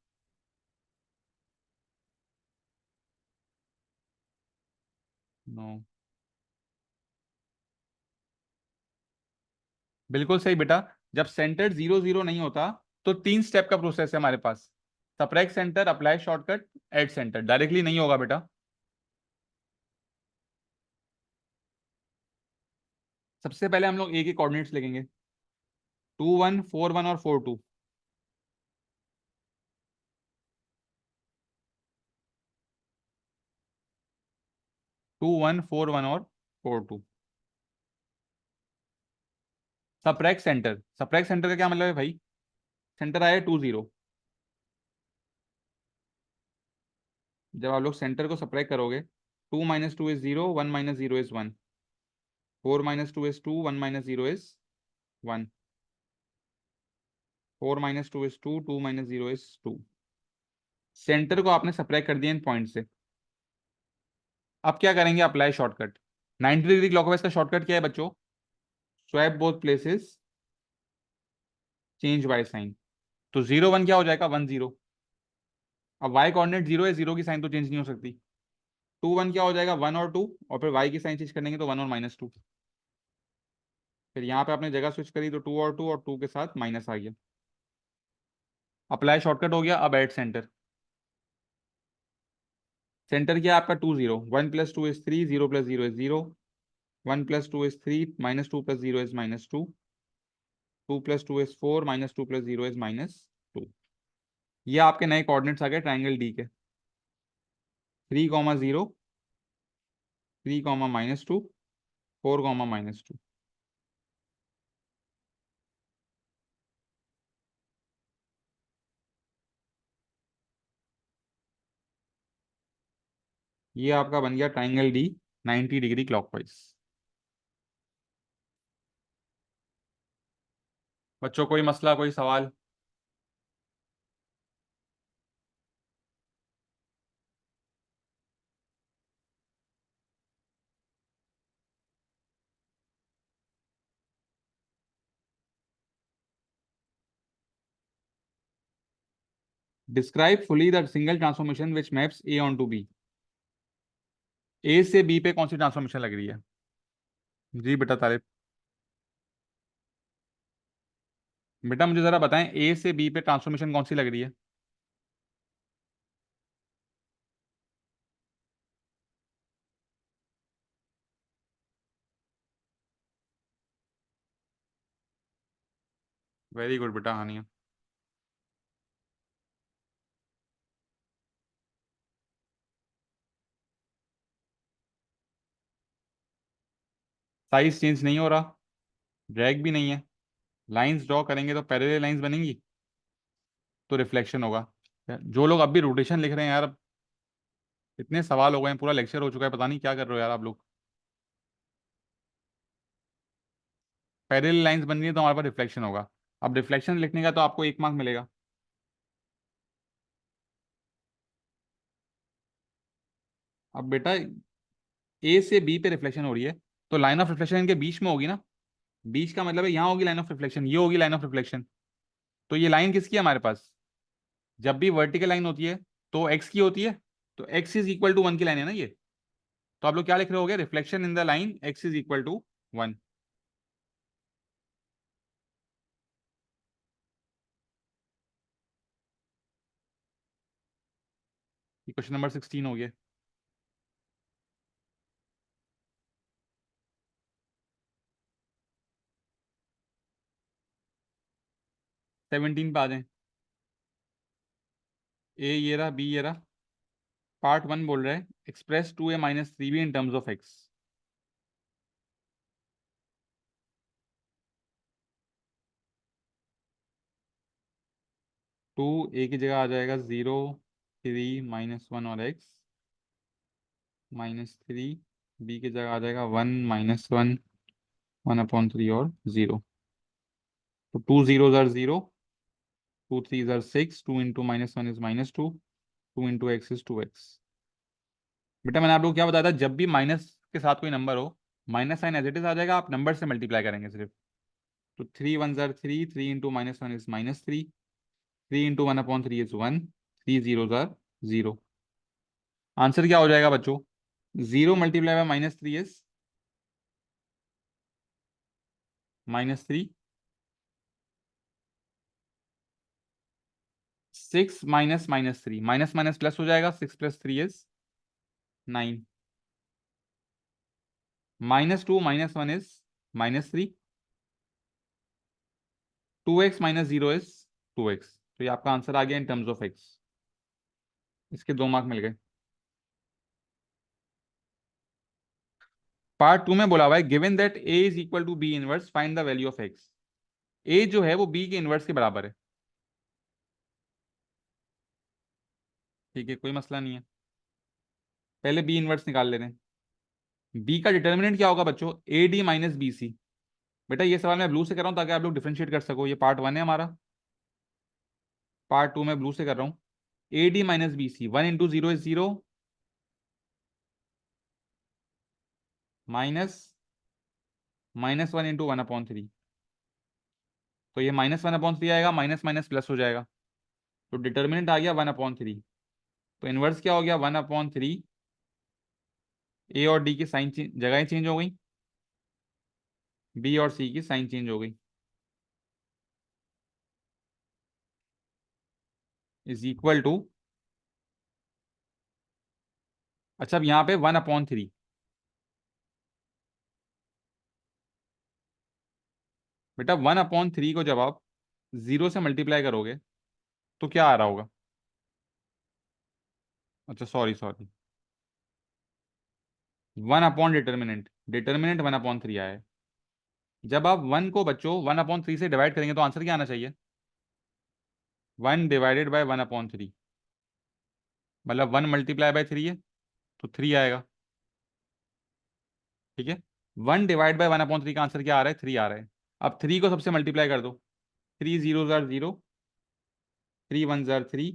नो। बिल्कुल सही बेटा। जब सेंटर 0 0 नहीं होता तो 3 स्टेप का प्रोसेस है हमारे पास, subtract centre, apply shortcut, add centre, directly नहीं होगा बेटा। सबसे पहले हम लोग ए के कोऑर्डिनेट्स लिखेंगे, 2 1 4 1 और 4 2। 2 1 4 1 और 4 2। सब्ट्रैक्ट सेंटर का क्या मतलब है भाई, सेंटर आया 2 0, जब आप लोग सेंटर को सब्ट्रैक्ट करोगे, 2 - 2 = 0, 1 - 0 = 1, 4 - 2 = 2, 1 - 0 = 1, 4 - 2 = 2, 2 - 0 = 2। सेंटर को आपने सब्ट्रैक्ट कर दिया इन पॉइंट से। अब क्या करेंगे? Apply shortcut. 90 डिग्री क्लॉकवाइज का शॉर्टकट क्या है बच्चों? Swap both places, change by sign. तो 0 1 क्या हो जाएगा? 1 0। अब वाई कोऑर्डिनेट 0 है, 0 की साइन तो चेंज नहीं हो सकती। 2 1 क्या हो जाएगा? 1 और 2, और फिर वाई की साइन चेंज करेंगे तो 1 और -2। फिर यहाँ पे आपने जगह स्विच करी तो 2 और 2, और 2 के साथ माइनस आ गया। अप्लाई शॉर्टकट हो गया। अब एट सेंटर। सेंटर क्या है आपका? 2 0। 1 + 2 = 3, 0 + 0 = 0, 1 + 2 = 3, -2 + 0 = -2, 2 + 2 = 4, -2 + 0 = -2। ये आपके नए कोऑर्डिनेट्स आ गए ट्राइंगल डी के। 3, 0, 3, -2, 4, -2। ये आपका बन गया ट्राइंगल डी 90 डिग्री क्लॉकवाइज। बच्चों कोई मसला, कोई सवाल? Describe fully the single transformation which maps A on to B. A से बी पे कौन सी ट्रांसफॉर्मेशन लग रही है? जी बेटा तारिफ। बेटा मुझे जरा बताएं, ए से बी पे ट्रांसफॉर्मेशन कौन सी लग रही है? वेरी गुड बेटा हानिया। साइज चेंज नहीं हो रहा, ड्रैग भी नहीं है। लाइंस ड्रॉ करेंगे तो पैरेलल लाइंस बनेंगी, तो रिफ्लेक्शन होगा। जो लोग अब भी रोटेशन लिख रहे हैं यार, इतने सवाल हो गए हैं, पूरा लेक्चर हो चुका है, पता नहीं क्या कर रहे हो यार आप लोग। पैरेलल लाइंस बन रही है तो हमारे पास रिफ्लेक्शन होगा। अब रिफ्लेक्शन लिखने का तो आपको 1 मार्क मिलेगा। अब बेटा ए से बी पे रिफ्लेक्शन हो रही है, तो लाइन ऑफ रिफ्लेक्शन इनके बीच में होगी ना। बीच का मतलब है यहाँ होगी लाइन ऑफ रिफ्लेक्शन, ये होगी लाइन ऑफ रिफ्लेक्शन। तो ये लाइन किसकी है हमारे पास? जब भी वर्टिकल लाइन होती है तो एक्स की होती है, तो x = 1 की लाइन है ना ये। तो आप लोग क्या लिख रहे होगे? Reflection in the line x = 1। ये क्वेश्चन नंबर 16 हो गया। 17 पे आ जाए। ए ये रहा, बी ये रहा। पार्ट 1 बोल रहा है express 2a - 3b in terms of x. 2 a की जगह आ जाएगा 0, 3, -1 और x, -3। बी की जगह आ जाएगा 1, -1, 1/3 और 0। तो 2 0s are 0, 2 3s are 6, 2 × -1 is -2, 2 × x is 2x। बेटा मैंने आप लोग क्या बताया था, जब भी माइनस के साथ कोई नंबर हो, minus sign as it is आ जाएगा, आप नंबर से मल्टीप्लाई करेंगे सिर्फ। तो 3 1s are 3, 3 × -1 is -3, 3 × 1/3 is 1, 3 0s are 0। Answer क्या हो जाएगा बच्चों? 0 × -3 is -3, 6 -3, माइनस माइनस प्लस हो जाएगा, 6 + 3 is 9, -2 -1 is -3, 2x - 0 is 2x। तो ये आपका आंसर आ गया इन टर्म्स ऑफ एक्स। इसके 2 मार्क मिल गए। पार्ट 2 में बोला हुआ है given that a = b inverse find the value of X. A जो है वो बी के इनवर्स के बराबर है। ठीक है, कोई मसला नहीं है। पहले बी इनवर्स निकाल लेते हैं। बी का डिटर्मिनेंट क्या होगा बच्चों, A D minus B C. बेटा ये सवाल मैं ब्लू से कर रहा हूँ ताकि आप लोग डिफरेंशिएट कर सको, ये पार्ट वन है हमारा, पार्ट टू में ब्लू से कर रहा हूँ। A D minus B C, 1 into 0 is 0, minus -1 into 1/3। तो ये -1/3 आएगा, माइनस माइनस प्लस हो जाएगा, तो डिटर्मिनेंट आ गया 1/3। तो इनवर्स क्या हो गया, 1/3। ए और डी की साइन जगह चेंज हो गई, बी और सी की साइन चेंज हो गई, इज इक्वल टू। अच्छा अब यहाँ पे 1/3, बेटा 1/3 को जब आप 0 से मल्टीप्लाई करोगे तो क्या आ रहा होगा। अच्छा sorry sorry, 1 upon determinant, determinant 1/3 आया है। जब आप 1 को बच्चों 1/3 से डिवाइड करेंगे तो आंसर क्या आना चाहिए, 1 डिवाइडेड बाय 1/3। मतलब 1 × 3 है तो 3 आएगा, ठीक है। 1 डिवाइड बाय 1/3 का आंसर क्या आ रहा है, 3 आ रहा है। अब 3 को सबसे मल्टीप्लाई कर दो, 3 0 jar 0, 3 1 jar 3,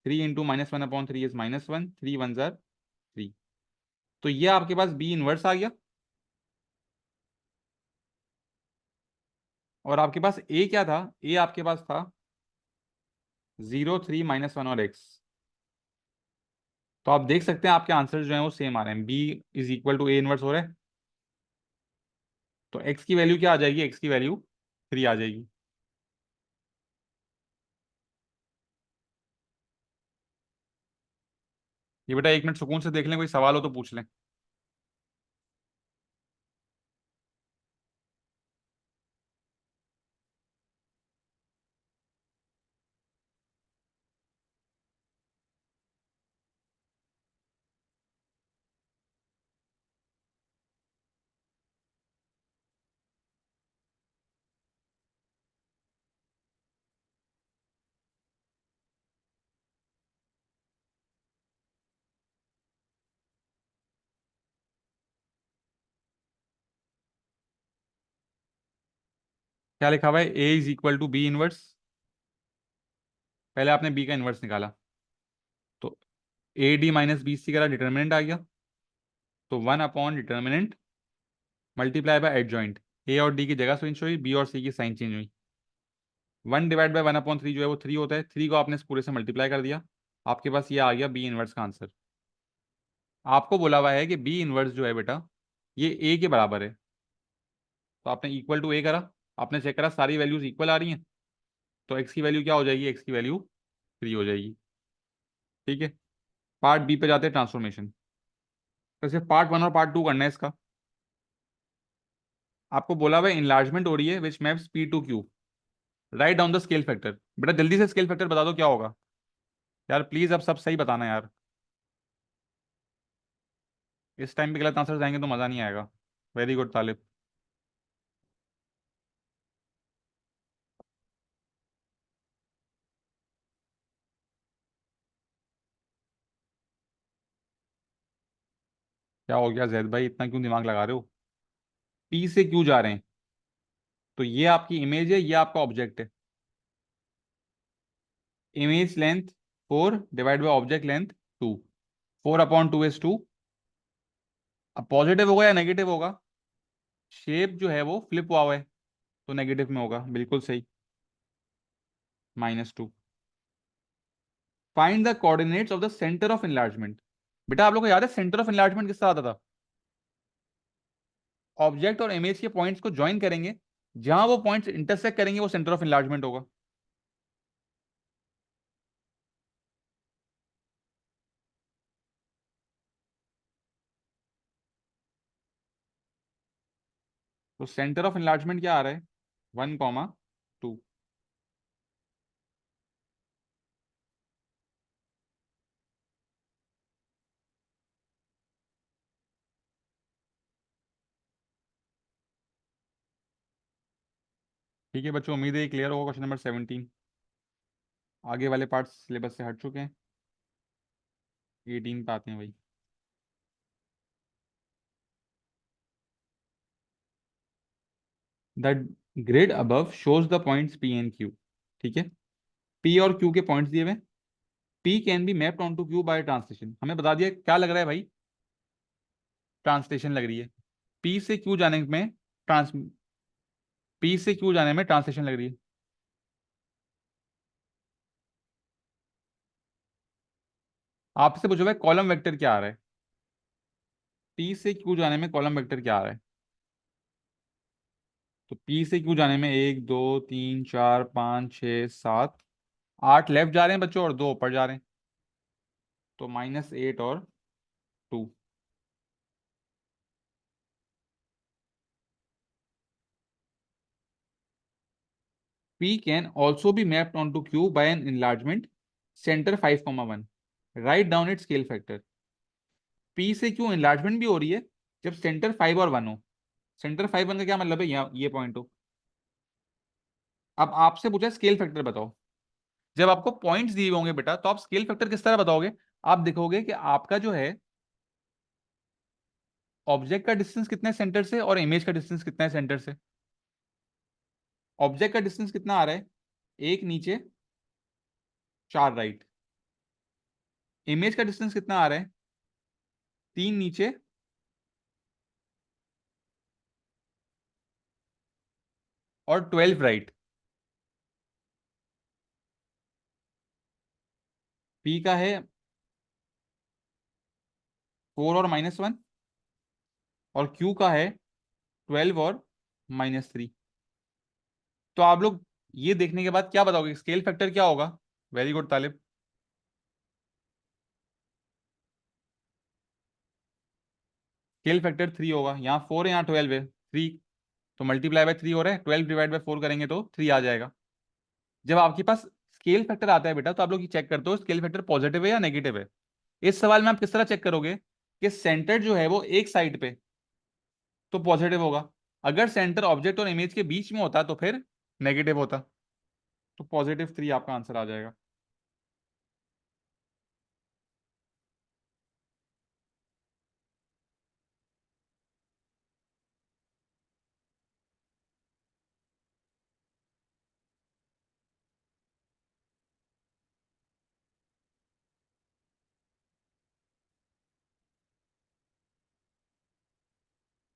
3 into -1/3 is -1, 3 1 jar 3। तो ये आपके पास बी इनवर्स आ गया। और आपके पास ए क्या था, ए आपके पास था 0 3 -1 और एक्स। तो आप देख सकते हैं आपके आंसर जो है वो सेम आ रहे हैं, B is equal to A inverse हो रहा है। तो एक्स की वैल्यू क्या आ जाएगी, एक्स की वैल्यू 3 आ जाएगी। ये बेटा 1 मिनट सुकून से देख लें, कोई सवाल हो तो पूछ लें। क्या लिखा हुआ है, A is equal to B inverse. पहले आपने बी का इनवर्स निकाला, तो A D minus B C का डिटर्मिनेंट आ गया। तो 1 upon determinant multiply by adjoint, A और डी की जगह स्विच हुई, बी और सी की साइन चेंज हुई। 1 डिवाइड बाय 1/3 जो है वो 3 होता है, 3 को आपने इस पूरे से मल्टीप्लाई कर दिया, आपके पास ये आ गया बी इनवर्स का आंसर। आपको बोला हुआ है कि बी इनवर्स जो है बेटा ये ए के बराबर है, तो आपने इक्वल टू ए करा, आपने चेक करा सारी वैल्यूज इक्वल आ रही हैं, तो एक्स की वैल्यू क्या हो जाएगी, एक्स की वैल्यू 3 हो जाएगी, ठीक है। पार्ट बी पे जाते हैं, ट्रांसफॉर्मेशन। तो सिर्फ पार्ट वन और पार्ट टू करना है इसका। आपको बोला हुआ है इनलार्जमेंट हो रही है which maps P to Q, right down the scale factor. बेटा जल्दी से स्केल फैक्टर बता दो क्या होगा, यार प्लीज अब सब सही बताना यार, इस टाइम पे गलत आंसर जाएंगे तो मजा नहीं आएगा। वेरी गुड तालिब। क्या हो गया जैद भाई, इतना क्यों दिमाग लगा रहे हो, पी से क्यू जा रहे हैं, तो ये आपकी इमेज है, ये आपका ऑब्जेक्ट है। Image length 4 divide by object length 2, 4/2 is 2। अब पॉजिटिव होगा या नेगेटिव होगा, शेप जो है वो फ्लिप हुआ हुआ है, तो नेगेटिव में होगा, बिल्कुल सही, -2। Find the coordinates of the centre of enlargement. बेटा आप लोग को याद है सेंटर ऑफ इनलार्जमेंट किस तरह आता था, ऑब्जेक्ट और इमेज के पॉइंट्स को ज्वाइन करेंगे, जहां वो पॉइंट्स इंटरसेक्ट करेंगे वो सेंटर ऑफ इनलार्जमेंट होगा। तो सेंटर ऑफ इनलार्जमेंट क्या आ रहा है, 1, 2। ठीक है बच्चों, उम्मीद है क्लियर होगा क्वेश्चन नंबर 17। आगे वाले पार्ट सिलेबस से हट चुके हैं, 18 पे आते हैं भाई। The grid above shows the points P and Q. ठीक है, पी और क्यू के पॉइंट्स दिए हुए। P can be mapped onto Q by translation, हमें बता दिया क्या लग रहा है भाई, ट्रांसलेशन लग रही है। पी से क्यू जाने में ट्रांस पी से क्यू जाने में ट्रांसलेशन लग रही है। आपसे पूछो भाई कॉलम वेक्टर क्या आ रहा है, पी से क्यू जाने में कॉलम वेक्टर क्या आ रहा है। तो पी से क्यू जाने में 1 2 3 4 5 6 7 8 लेफ्ट जा रहे हैं बच्चों और 2 ऊपर जा रहे हैं, तो -8 और 2। P can also be mapped onto Q by an enlargement center 5, 1। Write down its scale factor। P से Q enlargement भी हो रही है जब सेंटर 5 और 1 हो। सेंटर 5 1 का क्या मतलब है, यहाँ ये पॉइंट हो। अब आपसे पूछा स्केल फैक्टर बताओ। जब आपको पॉइंट्स दिए होंगे बेटा तो आप स्केल फैक्टर किस तरह बताओगे। आप देखोगे कि आपका जो है ऑब्जेक्ट का डिस्टेंस कितना है सेंटर से और इमेज का डिस्टेंस कितना है सेंटर से। ऑब्जेक्ट का डिस्टेंस कितना आ रहा है, 1 नीचे 4 राइट। इमेज का डिस्टेंस कितना आ रहा है, 3 नीचे और 12 राइट। पी का है 4 और -1 और क्यू का है 12 और -3। तो आप लोग ये देखने के बाद क्या बताओगे स्केल फैक्टर क्या होगा। वेरी गुड तालिब। स्केल फैक्टर 3 होगा, यहाँ 4 है यहाँ 12 है, 3। तो मल्टीप्लाई बाय 3 हो रहा है, 12 डिवाइड बाय 4 करेंगे तो 3 आ जाएगा। जब आपके पास स्केल फैक्टर आता है बेटा तो आप लोग ये चेक करते हो स्केल फैक्टर पॉजिटिव है या नेगेटिव है। इस सवाल में आप किस तरह चेक करोगे कि सेंटर जो है वो एक साइड पे, तो पॉजिटिव होगा। अगर सेंटर ऑब्जेक्ट और इमेज के बीच में होता तो फिर नेगेटिव होता। तो +3 आपका आंसर आ जाएगा।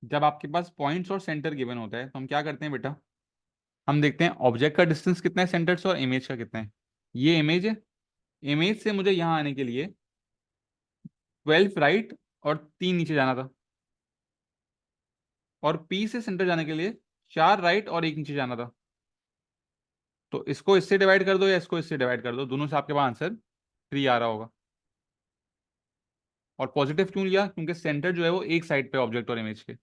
जब आपके पास पॉइंट्स और सेंटर गिवन होता है तो हम क्या करते हैं बेटा, हम देखते हैं ऑब्जेक्ट का डिस्टेंस कितना है सेंटर से और इमेज का कितना है। ये इमेज है, इमेज से मुझे यहाँ आने के लिए 12 राइट और 3 नीचे जाना था, और पी से सेंटर जाने के लिए 4 राइट और 1 नीचे जाना था। तो इसको इससे डिवाइड कर दो या इसको इससे डिवाइड कर दो, दोनों से आपके पास आंसर 3 आ रहा होगा। और पॉजिटिव क्यों लिया, क्योंकि सेंटर जो है वो एक साइड पे ऑब्जेक्ट और इमेज के।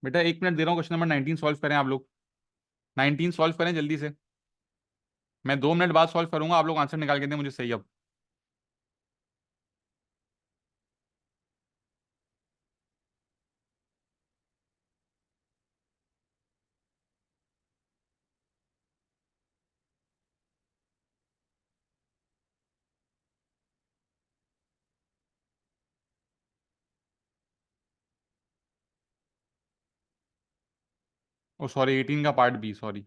बेटा 1 मिनट दे रहा हूँ, क्वेश्चन नंबर 19 सॉल्व करें आप लोग। 19 सॉल्व करें जल्दी से। मैं 2 मिनट बाद सॉल्व करूंगा, आप लोग आंसर निकाल के दें मुझे सही अब। ओ सॉरी, 18 का part B, sorry.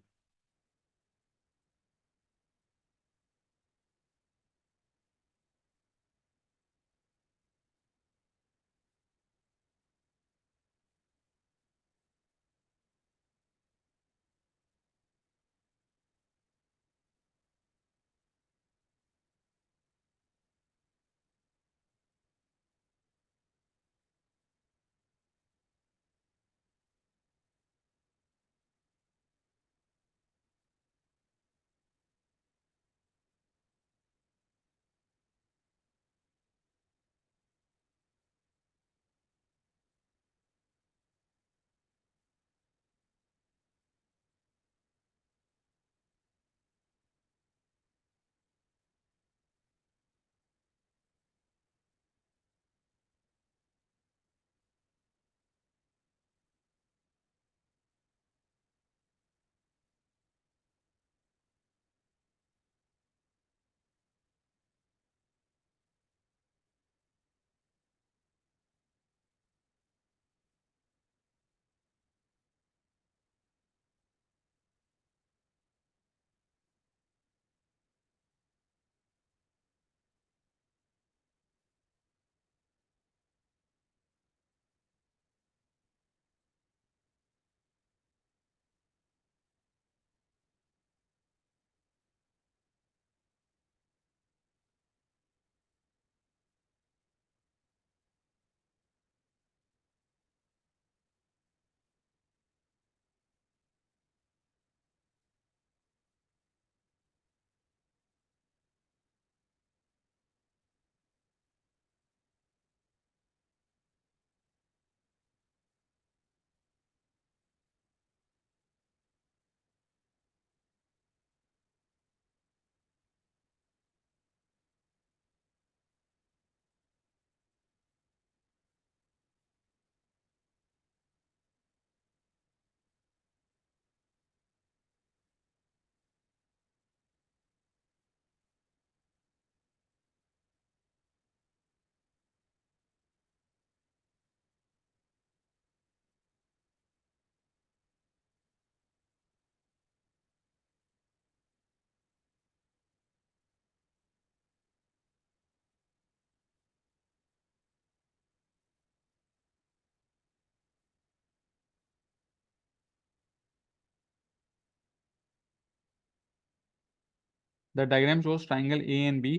The diagram shows triangle A and B,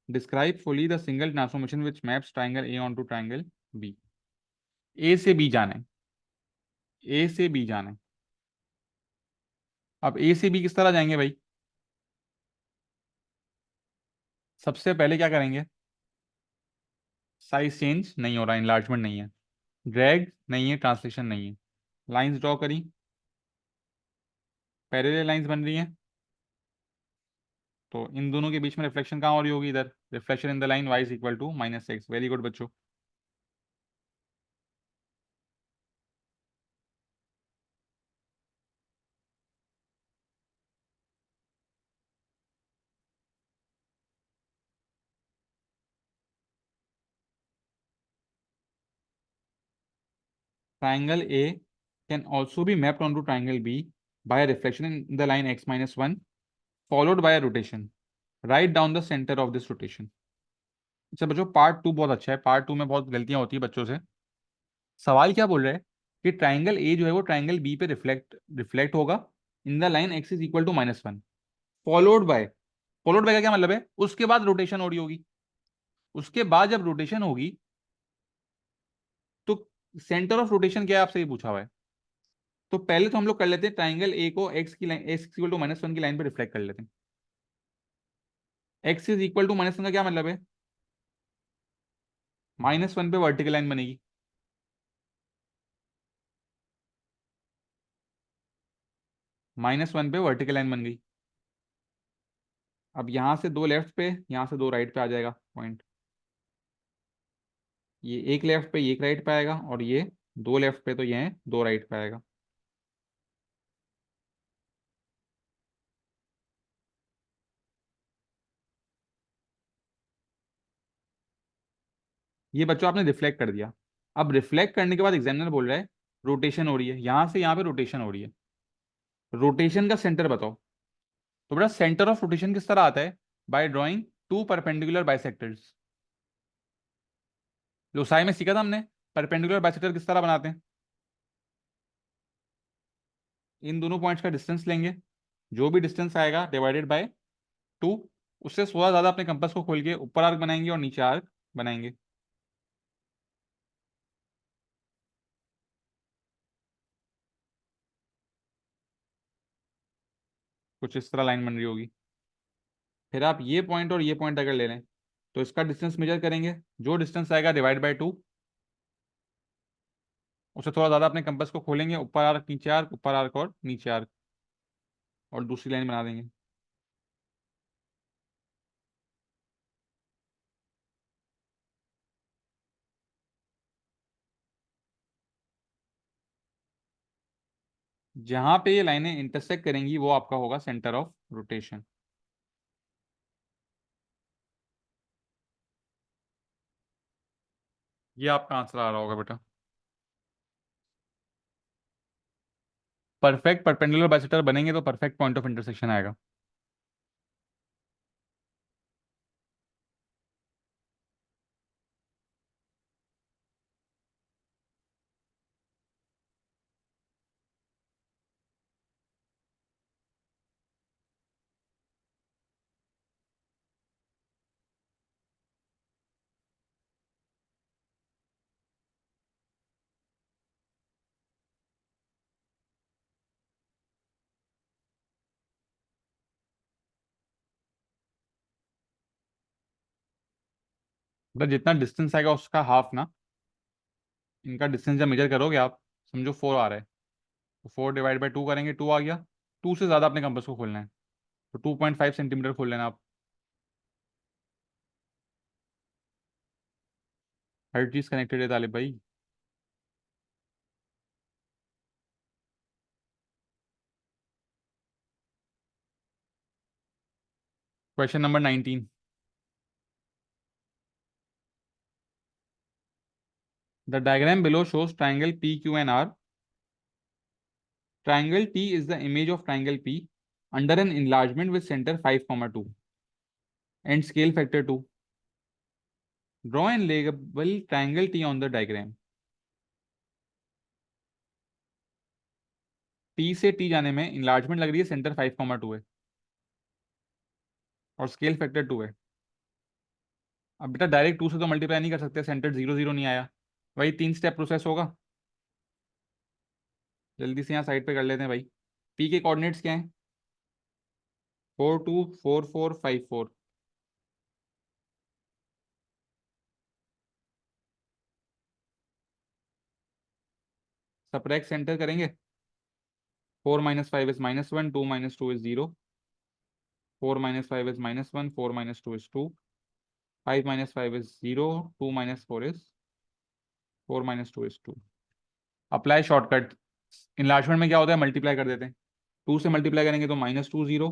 describe fully the single transformation which maps triangle A on to triangle B. A से बी जाना है, ए से बी जाना है। अब ए से बी किस तरह जाएंगे भाई? सबसे पहले क्या करेंगे? साइज चेंज नहीं हो रहा, इनलार्जमेंट नहीं है, ड्रैग नहीं है, ट्रांसलेशन नहीं है। लाइंस ड्रॉ करी, पैरेलल लाइंस बन रही हैं, तो इन दोनों के बीच में रिफ्लेक्शन कहाँ हो रही होगी? इधर। Reflection in the line y is equal to -x। Very good बच्चों। Triangle A can also be mapped on to triangle B by reflection in the line x-1 followed by rotation. Right down the centre of this rotation. अच्छा बच्चों, part two बहुत अच्छा है, part two में बहुत गलतियां होती है बच्चों से। सवाल क्या बोल रहे हैं कि ट्राइंगल ए जो है वो ट्राइंगल बी पे रिफ्लेक्ट रिफ्लेक्ट होगा in the line x is equal to -1, followed by. Followed by का क्या मतलब है? उसके बाद रोटेशन हो रही होगी। उसके बाद जब रोटेशन होगी तो सेंटर ऑफ रोटेशन क्या है आपसे ये पूछा हुआ है। तो पहले तो हम लोग कर लेते हैं ट्राइंगल ए को एक्स की लाइन एक्स इक्वल टू -1 की लाइन पे रिफ्लेक्ट कर लेते हैं। एक्स इज इक्वल टू -1 का क्या मतलब है? -1 पे वर्टिकल लाइन बनेगी। -1 पे वर्टिकल लाइन बन गई। अब यहां से दो लेफ्ट पे, यहां से दो राइट पे आ जाएगा पॉइंट। ये एक लेफ्ट पे, ये एक राइट पे आएगा, और ये दो लेफ्ट पे, तो ये दो राइट पे आएगा। ये बच्चों आपने रिफ्लेक्ट कर दिया। अब रिफ्लेक्ट करने के बाद एग्जामिनर बोल रहा है रोटेशन हो रही है, यहां से यहां पे रोटेशन हो रही है। रोटेशन का सेंटर बताओ। तो बेटा सेंटर ऑफ रोटेशन किस तरह आता है? By drawing two perpendicular bisectors. Loci में सीखा था हमने, परपेंडिकुलर बाइसेक्टर किस तरह बनाते हैं। इन दोनों पॉइंट्स का डिस्टेंस लेंगे, जो भी डिस्टेंस आएगा डिवाइडेड बाय 2। उससे थोड़ा ज्यादा अपने कंपास को खोल के ऊपर आर्क बनाएंगे और नीचे आर्क बनाएंगे। कुछ इस तरह लाइन बन रही होगी। फिर आप ये पॉइंट और ये पॉइंट अगर ले लें तो इसका डिस्टेंस मेजर करेंगे, जो डिस्टेंस आएगा डिवाइड बाय 2। उससे थोड़ा ज्यादा अपने कंपास को खोलेंगे, ऊपर आर्क नीचे आर्क, ऊपर आर्क और नीचे आर्क, और दूसरी लाइन बना देंगे। जहां पे ये लाइनें इंटरसेक्ट करेंगी वो आपका होगा सेंटर ऑफ रोटेशन। ये आपका आंसर आ रहा होगा बेटा। परफेक्ट परपेंडिकुलर बाइसेक्टर बनेंगे तो परफेक्ट पॉइंट ऑफ इंटरसेक्शन आएगा। मतलब जितना डिस्टेंस आएगा उसका हाफ ना। इनका डिस्टेंस जब मेजर करोगे आप, समझो 4 आ रहा है, तो 4 डिवाइड बाई 2 करेंगे, 2 आ गया। 2 से ज़्यादा अपने कंपास को खोलना है, तो 2.5 सेंटीमीटर खोल लेना आप। हर चीज़ कनेक्टेड है तालिब भाई। Question number 19। The diagram below shows triangle P Q N R. Triangle T is the image of triangle P under N enlargement with center 5, 2 and scale factor 2. Draw and label triangle T on the diagram. T से T जाने में enlargement लग रही है, centre 5, 2 है। और scale factor 2 है। अब बेटा डायरेक्ट 2 से तो मल्टीप्लाई नहीं कर सकते, सेंटर 0 0 नहीं आया, वही 3 स्टेप प्रोसेस होगा। जल्दी से यहाँ साइड पे कर लेते हैं भाई। पी के कोऑर्डिनेट्स क्या हैं? 4 2 4 4 5 4। सब्ट्रैक्ट सेंटर करेंगे। 4 - 5 is -1, 2 - 2 is 0, 4 - 5 is -1, 4 - 2 is 2, 5 - 5 is 0, 2 - 4 is 4 - 2 is 2। Apply shortcut. Enlargement में क्या होता है, मल्टीप्लाई कर देते हैं। 2 से मल्टीप्लाई करेंगे तो -2 0,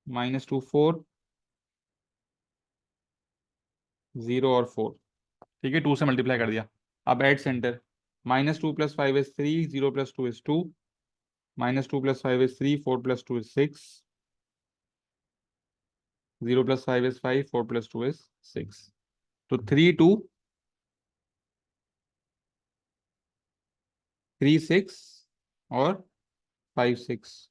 -2 4, 0 और 4। ठीक है, 2 से मल्टीप्लाई कर दिया। अब aid centre. -2 + 5 is 3, 0 + 2 is 2, -2 + 5 is 3, 4 + 2 is 6, 0 + 5 is 5, 4 + 2 is 6। तो 3 2 3 6 और 5 6।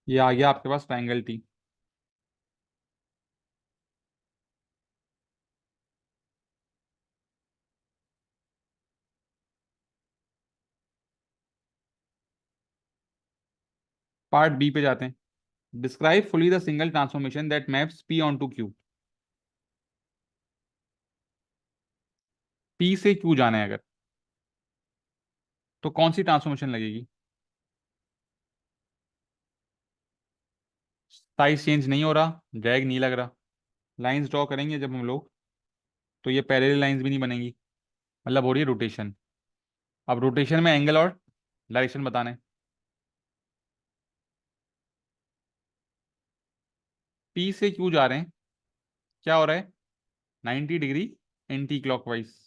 ये आ गया आपके पास ट्राइंगल टी। पार्ट बी पे जाते हैं। Describe fully the single transformation that maps P onto Q. P से क्यू जाना है अगर, तो कौन सी ट्रांसफॉर्मेशन लगेगी? साइज चेंज नहीं हो रहा, ड्रैग नहीं लग रहा। लाइंस ड्रॉ करेंगे जब हम लोग, तो ये पैरेलल लाइंस भी नहीं बनेंगी, मतलब हो रही है रोटेशन। अब रोटेशन में एंगल और डायरेक्शन बताना है। पी से क्यू जा रहे हैं, क्या हो रहा है? 90 degree anticlockwise.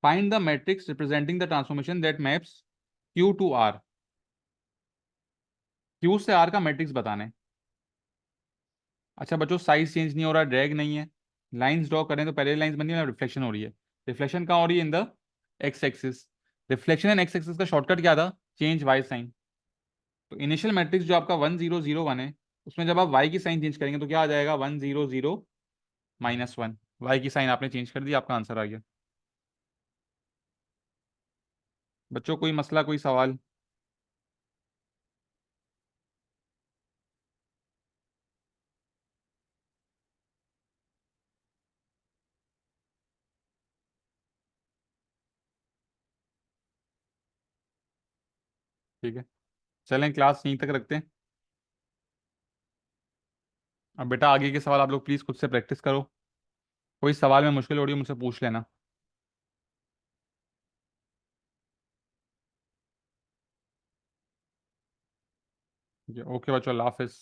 Find the matrix representing the transformation that maps Q to R. Q से आर का मैट्रिक्स बताना है। अच्छा बच्चों, साइज चेंज नहीं हो रहा, ड्रैग नहीं है, लाइंस ड्रॉ करें तो पैरेलल लाइंस बन रही है, रिफ्लेक्शन हो रही है। रिफ्लेक्शन कहाँ हो रही है? In the x axis. Reflection and x axis का शॉर्टकट क्या था? Change y sign. तो इनिशियल मैट्रिक्स जो आपका 1 0 0 1 है, उसमें जब आप वाई की साइन चेंज करेंगे तो क्या आ जाएगा? 1 0 0 - 1। वाई की साइन आपने चेंज कर दी, आपका आंसर आ गया। बच्चों कोई मसला, कोई सवाल? ठीक है, चलें क्लास यहीं तक रखते हैं। अब बेटा आगे के सवाल आप लोग प्लीज़ खुद से प्रैक्टिस करो। कोई सवाल में मुश्किल हो रही है मुझसे पूछ लेना। ठीक है, ओके बच्चों, अल्लाह हाफिज़।